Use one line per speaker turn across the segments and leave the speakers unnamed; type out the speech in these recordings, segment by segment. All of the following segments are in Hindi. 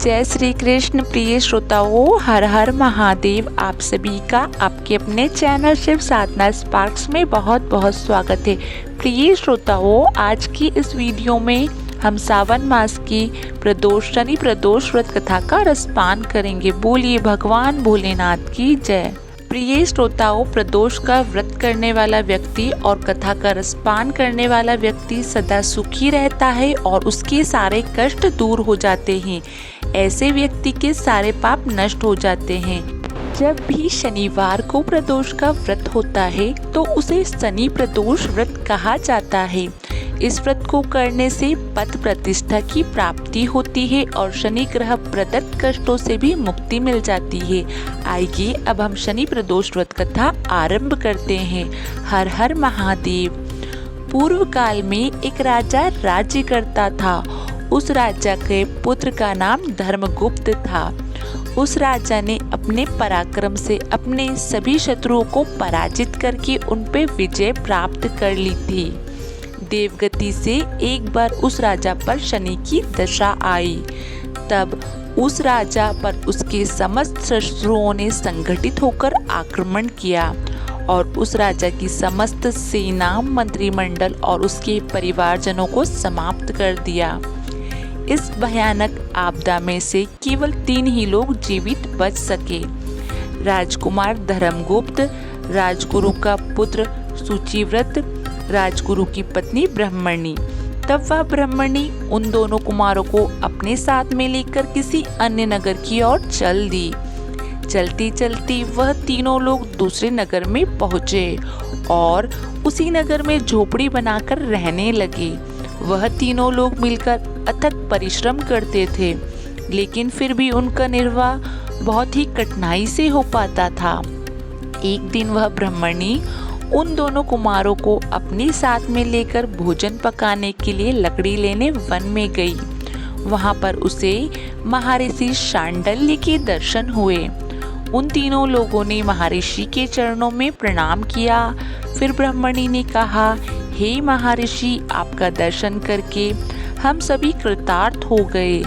जय श्री कृष्ण। प्रिय श्रोताओं, हर हर महादेव। आप सभी का आपके अपने चैनल शिव साधना स्पार्क्स में बहुत बहुत स्वागत है। प्रिय श्रोताओं, आज की इस वीडियो में हम सावन मास की प्रदोष शनि प्रदोष व्रत कथा का रसपान करेंगे। बोलिए भगवान भोलेनाथ की जय। प्रिय श्रोताओं, प्रदोष का व्रत करने वाला व्यक्ति और कथा का रसपान करने वाला व्यक्ति सदा सुखी रहता है और उसके सारे कष्ट दूर हो जाते हैं। ऐसे व्यक्ति के सारे पाप नष्ट हो जाते हैं। जब भी शनिवार को प्रदोष का व्रत होता है तो उसे शनि प्रदोष व्रत कहा जाता है। इस व्रत को करने से पद प्रतिष्ठा की प्राप्ति होती है और शनि ग्रह प्रदत्त कष्टों से भी मुक्ति मिल जाती है। आइए अब हम शनि प्रदोष व्रत कथा आरंभ करते हैं। हर हर महादेव। पूर्व काल में एक राजा राज्य करता था। उस राजा के पुत्र का नाम धर्मगुप्त था। उस राजा ने अपने पराक्रम से अपने सभी शत्रुओं को पराजित करके उन पे विजय प्राप्त कर ली थी। देवगति से एक बार उस राजा पर शनि की दशा आई। तब उस राजा पर उसके समस्त शत्रुओं ने संगठित होकर आक्रमण किया और उस राजा की समस्त सेना, मंत्रिमंडल और उसके परिवारजनों को समाप्त कर दिया। इस भयानक आपदा में से केवल 3 ही लोग जीवित बच सके। राजकुमार धर्मगुप्त, राजगुरु का पुत्र सूचिव्रत, राजगुरु की पत्नी ब्रह्मणी। तब वह ब्रह्मणी उन दोनों कुमारों को अपने साथ में लेकर किसी अन्य नगर की ओर चल दी। चलती चलती वह तीनों लोग दूसरे नगर में पहुँचे और उसी नगर में झोपड़ी बनाकर रहने लगे। वह तीनों लोग मिलकर अथक परिश्रम करते थे, लेकिन फिर भी उनका निर्वाह बहुत ही कठिनाई से हो पाता था। एक दिन वह ब्रह्मणी उन दोनों कुमारों को अपने साथ में लेकर भोजन पकाने के लिए लकड़ी लेने वन में गई। वहां पर उसे महर्षि शांडिल्य के दर्शन हुए। उन तीनों लोगों ने महर्षि के चरणों में प्रणाम किया। फिर ब्रह्मणी ने कहा, हे महर्षि, आपका दर्शन करके हम सभी कृतार्थ हो गए।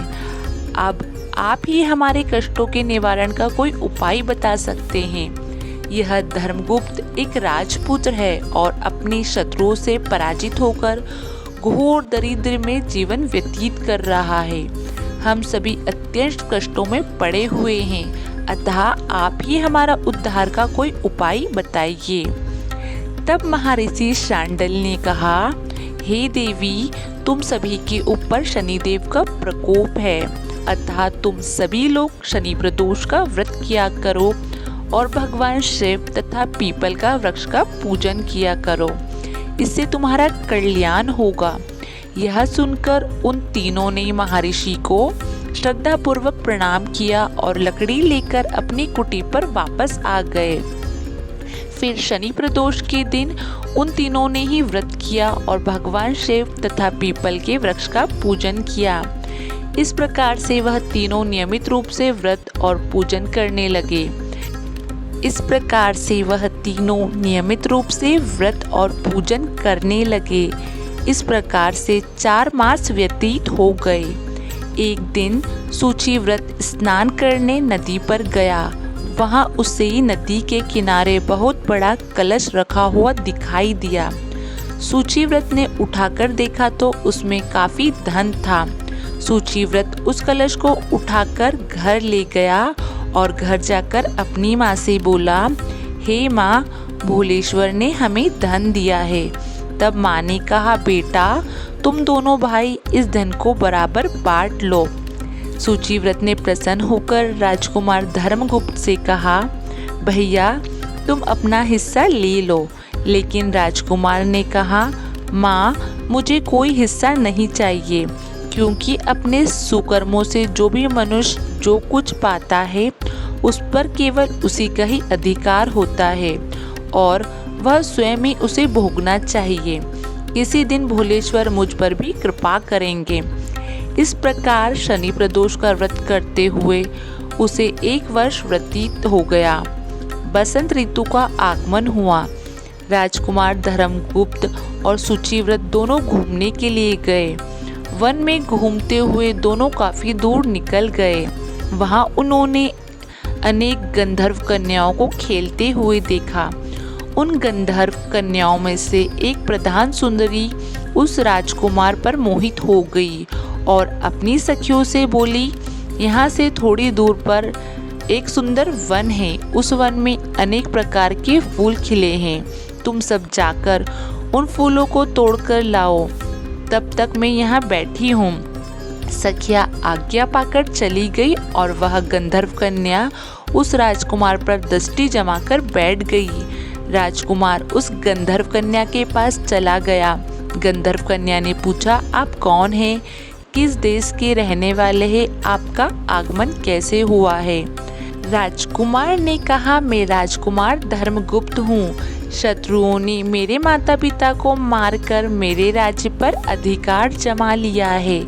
अब आप ही हमारे कष्टों के निवारण का कोई उपाय बता सकते हैं। यह धर्मगुप्त एक राजपुत्र है और अपने शत्रुओं से पराजित होकर घोर दरिद्र में जीवन व्यतीत कर रहा है। हम सभी अत्यंत कष्टों में पड़े हुए हैं, अतः आप ही हमारा उद्धार का कोई उपाय बताइए। तब महर्षि शांडिल्य ने कहा, हे देवी, तुम सभी के ऊपर शनिदेव का प्रकोप है, अतः तुम सभी लोग शनि प्रदोष का व्रत किया करो और भगवान शिव तथा पीपल का वृक्ष का पूजन किया करो। इससे तुम्हारा कल्याण होगा। यह सुनकर उन तीनों ने महर्षि को श्रद्धा पूर्वक प्रणाम किया और लकड़ी लेकर अपनी कुटी पर वापस आ गए। फिर शनि प्रदोष के दिन उन तीनों ने ही व्रत किया और भगवान शिव तथा पीपल के वृक्ष का पूजन किया। इस प्रकार से वह तीनों नियमित रूप से व्रत और पूजन करने लगे। इस प्रकार से वह तीनों नियमित रूप से व्रत और पूजन करने लगे। इस प्रकार से 4 मास व्यतीत हो गए। एक दिन सूचिव्रत स्नान करने नदी पर गया। वहां उसे नदी के किनारे बहुत बड़ा कलश रखा हुआ दिखाई दिया। सूचिव्रत ने उठाकर देखा तो उसमें काफी धन था। सूचिव्रत उस कलश को उठाकर घर ले गया और घर जाकर अपनी माँ से बोला, हे माँ, भोलेश्वर ने हमें धन दिया है। तब माँ ने कहा, बेटा, तुम दोनों भाई इस धन को बराबर बांट लो। सूचिव्रत ने प्रसन्न होकर राजकुमार धर्मगुप्त से कहा, भैया, तुम अपना हिस्सा ले लो। लेकिन राजकुमार ने कहा, माँ, मुझे कोई हिस्सा नहीं चाहिए, क्योंकि अपने सुकर्मों से जो भी मनुष्य जो कुछ पाता है उस पर केवल उसी का ही अधिकार होता है और वह स्वयं ही उसे भोगना चाहिए। किसी दिन भोलेश्वर मुझ पर भी कृपा करेंगे। इस प्रकार शनि प्रदोष का व्रत करते हुए उसे 1 वर्ष व्यतीत हो गया। बसंत ऋतु का आगमन हुआ। राजकुमार धर्मगुप्त और सूचिव्रत दोनों घूमने के लिए गए। वन में घूमते हुए दोनों काफ़ी दूर निकल गए। वहाँ उन्होंने अनेक गंधर्व कन्याओं को खेलते हुए देखा। उन गंधर्व कन्याओं में से एक प्रधान सुंदरी उस राजकुमार पर मोहित हो गई और अपनी सखियों से बोली, यहाँ से थोड़ी दूर पर एक सुंदर वन है। उस वन में अनेक प्रकार के फूल खिले हैं। तुम सब जाकर उन फूलों को तोड़कर लाओ, तब तक मैं यहाँ बैठी हूँ। सखिया आज्ञा पाकर चली गई और वह गंधर्व कन्या उस राजकुमार पर दृष्टि जमाकर बैठ गई। राजकुमार उस गंधर्व कन्या के पास चला गया। गंधर्व कन्या ने पूछा, आप कौन हैं? किस देश के रहने वाले हैं? आपका आगमन कैसे हुआ है? राजकुमार ने कहा, मैं राजकुमार धर्मगुप्त हूँ। शत्रुओं ने मेरे माता पिता को मारकर मेरे राज्य पर अधिकार जमा लिया है।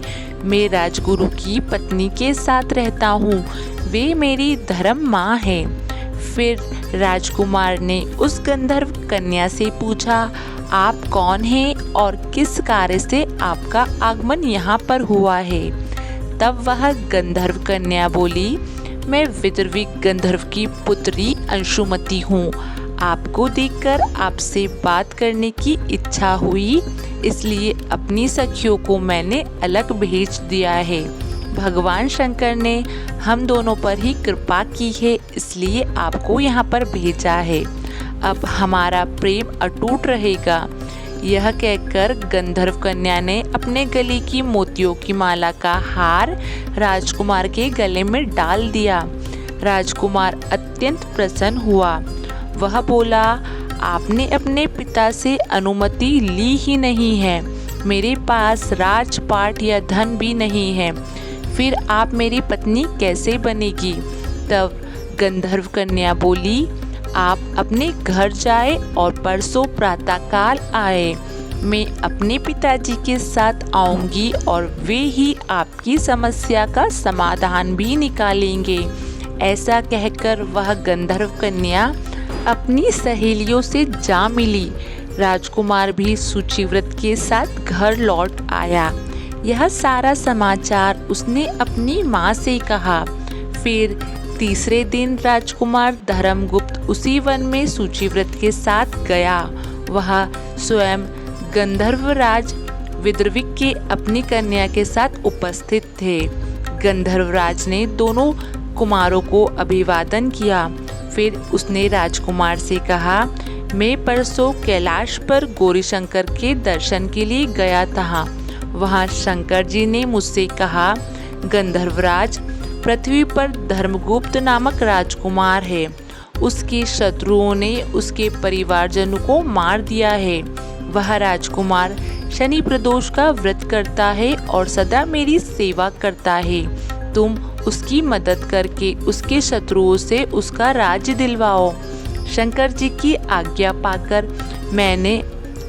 मैं राजगुरु की पत्नी के साथ रहता हूँ। वे मेरी धर्म माँ है। फिर राजकुमार ने उस गंधर्व कन्या से पूछा, आप कौन हैं और किस कार्य से आपका आगमन यहाँ पर हुआ है? तब वह गंधर्व कन्या बोली, मैं विदर्भी गंधर्व की पुत्री अंशुमति हूँ। आपको देखकर आपसे बात करने की इच्छा हुई, इसलिए अपनी सखियों को मैंने अलग भेज दिया है। भगवान शंकर ने हम दोनों पर ही कृपा की है, इसलिए आपको यहाँ पर भेजा है। अब हमारा प्रेम अटूट रहेगा। यह कहकर गंधर्व कन्या ने अपने गले की मोतियों की माला का हार राजकुमार के गले में डाल दिया। राजकुमार अत्यंत प्रसन्न हुआ। वह बोला, आपने अपने पिता से अनुमति ली ही नहीं है। मेरे पास राजपाट या धन भी नहीं है, फिर आप मेरी पत्नी कैसे बनेगी? तब गंधर्व कन्या बोली, आप अपने घर जाए और परसों प्रातःकाल आए। मैं अपने पिताजी के साथ आऊंगी और वे ही आपकी समस्या का समाधान भी निकालेंगे। ऐसा कहकर वह गंधर्व कन्या अपनी सहेलियों से जा मिली। राजकुमार भी सूचिव्रत के साथ घर लौट आया। यह सारा समाचार उसने अपनी माँ से कहा। फिर तीसरे दिन राजकुमार धर्मगुप्त उसी वन में सूचिव्रत के साथ गया। वह स्वयं गंधर्वराज विद्रविक के अपनी कन्या के साथ उपस्थित थे। गंधर्वराज ने दोनों कुमारों को अभिवादन किया। फिर उसने राजकुमार से कहा, मैं परसों कैलाश पर गौरीशंकर के दर्शन के लिए गया था। वहाँ शंकर जी ने मुझसे कहा, गंधर्वराज, पृथ्वी पर धर्मगुप्त नामक राजकुमार है। उसके शत्रुओं ने उसके परिवारजनों को मार दिया है। वह राजकुमार शनि प्रदोष का व्रत करता है और सदा मेरी सेवा करता है। तुम उसकी मदद करके उसके शत्रुओं से उसका राज्य दिलवाओ। शंकर जी की आज्ञा पाकर मैंने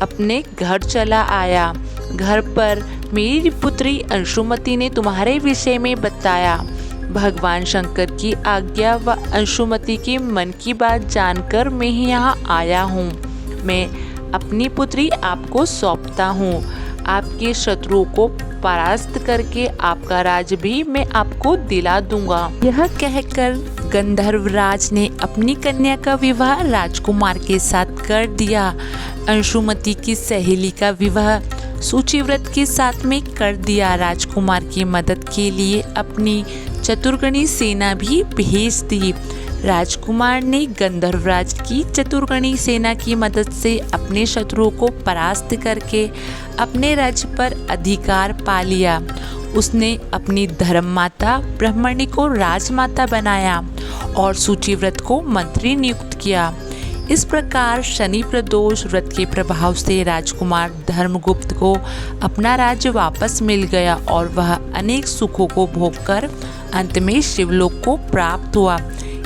अपने घर चला आया। घर पर मेरी पुत्री अंशुमति ने तुम्हारे विषय में बताया। भगवान शंकर की आज्ञा व अंशुमति के मन की बात जानकर मैं यहाँ आया हूँ। मैं अपनी पुत्री आपको सौंपता हूँ। आपके शत्रुओं को परास्त करके आपका राज भी मैं आपको दिला दूंगा। यह कहकर गंधर्वराज ने अपनी कन्या का विवाह राजकुमार के साथ कर दिया। अंशुमति की सहेली का विवाह सूचिव्रत के साथ में कर दिया। राजकुमार की मदद के लिए अपनी चतुर्गणी सेना भी भेज दी। राजकुमार ने गंधर्वराज की चतुर्गणी सेना की मदद से अपने शत्रुओं को परास्त करके अपने राज्य पर अधिकार पा लिया। उसने अपनी धर्ममाता ब्रह्मणी को राजमाता बनाया और सूचिव्रत को मंत्री नियुक्त किया। इस प्रकार शनि प्रदोष व्रत के प्रभाव से राजकुमार धर्मगुप्त को अपना राज्य वापस मिल गया और वह अनेक सुखों को भोगकर अंत में शिवलोक को प्राप्त हुआ।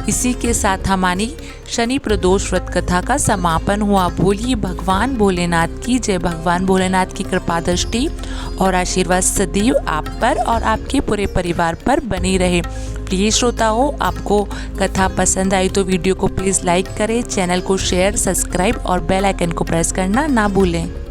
इसी के साथ हमारी शनि प्रदोष व्रत कथा का समापन हुआ। बोलिए भगवान भोलेनाथ की जय। भगवान भोलेनाथ की कृपा दृष्टि और आशीर्वाद सदैव आप पर और आपके पूरे परिवार पर बनी रहे। प्रिय श्रोताओं, आपको कथा पसंद आई तो वीडियो को प्लीज़ लाइक करें, चैनल को शेयर, सब्सक्राइब और बेल आइकन को प्रेस करना ना भूलें।